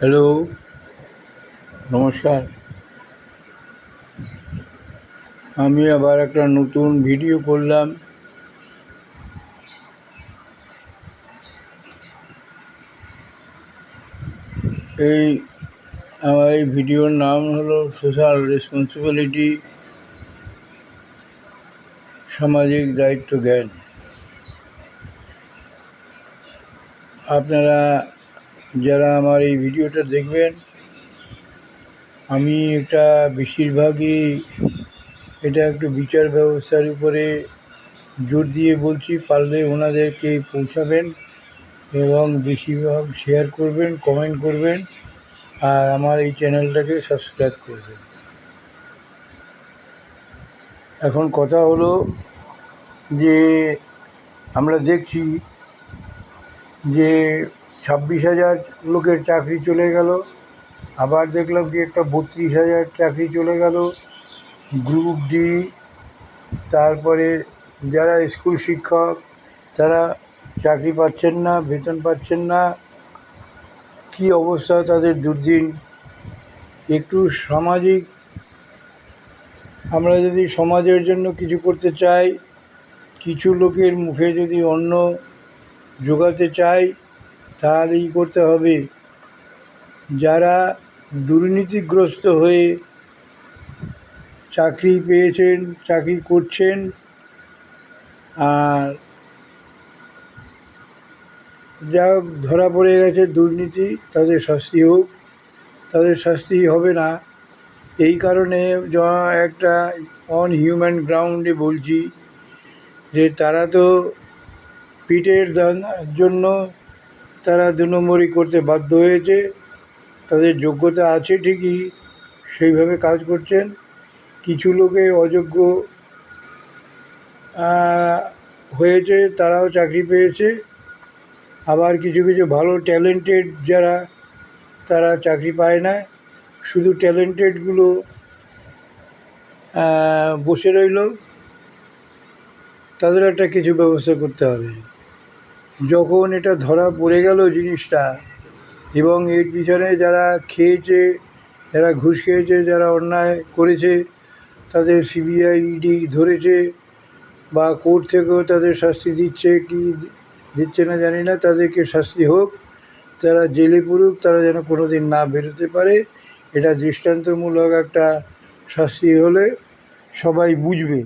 Hello, নমস্কার। আমি আবার একটা নতুন ভিডিও করলাম। এই আমার এই ভিডিওর নাম হলো সোশ্যাল রেসপন্সিবিলিটি, সামাজিক দায়িত্ব জ্ঞান। আপনারা যারা আমার এই ভিডিওটা দেখবেন, আমি এটা বেশিরভাগই এটা একটু বিচার ব্যবস্থার উপরে জোর দিয়ে বলছি। পারলে ওনাদেরকে পৌঁছাবেন এবং বেশিরভাগ শেয়ার করবেন, কমেন্ট করবেন, আর আমার এই চ্যানেলটাকে সাবস্ক্রাইব করবেন। এখন কথা হলো যে আমরা দেখছি যে 26,000 লোকের চাকরি চলে গেল, আবার দেখলাম কি একটা 32,000 চাকরি চলে গেল গ্রুপ ডি। তারপরে যারা স্কুল শিক্ষক তারা চাকরি পাচ্ছেন না, বেতন পাচ্ছেন না, কি অবস্থা তাদের দুর্দিন। একটু সামাজিক, আমরা যদি সমাজের জন্য কিছু করতে চাই, কিছু লোকের মুখে যদি অন্ন জোগাতে চাই, তাহলেই করতে হবে। যারা দুর্নীতিগ্রস্ত হয়ে চাকরি পেয়েছেন, চাকরি করছেন, আর যা ধরা পড়ে গেছে দুর্নীতি, তাদের শাস্তি হোক। তাদের শাস্তি হবে না এই কারণে একটা অনহিউম্যান গ্রাউন্ডে বলছি যে তারা তো পিঠের জন্য তারা 2 নম্বরই করতে বাধ্য হয়েছে। তাদের যোগ্যতা আছে ঠিকই, সেইভাবে কাজ করছেন। কিছু লোকে অযোগ্য হয়েছে, তারাও চাকরি পেয়েছে। আবার কিছু কিছু ভালো ট্যালেন্টেড যারা, তারা চাকরি পায় না। শুধু ট্যালেন্টেডগুলো বসে রইল। তাদের একটা কিছু ব্যবস্থা করতে হবে। যখন এটা ধরা পড়ে গেল জিনিসটা, এবং এর পিছনে যারা খেয়েছে, যারা ঘুষ খেয়েছে, যারা অন্যায় করেছে, তাদের সিবিআই ইডি ধরেছে, বা কোর্ট থেকেও তাদের শাস্তি দিচ্ছে কি দিচ্ছে না জানি না। তাদেরকে শাস্তি হোক, তারা জেলে পড়ুক, তারা যেন কোনো দিন না বেরোতে পারে। এটা দৃষ্টান্তমূলক একটা শাস্তি হলে সবাই বুঝবে।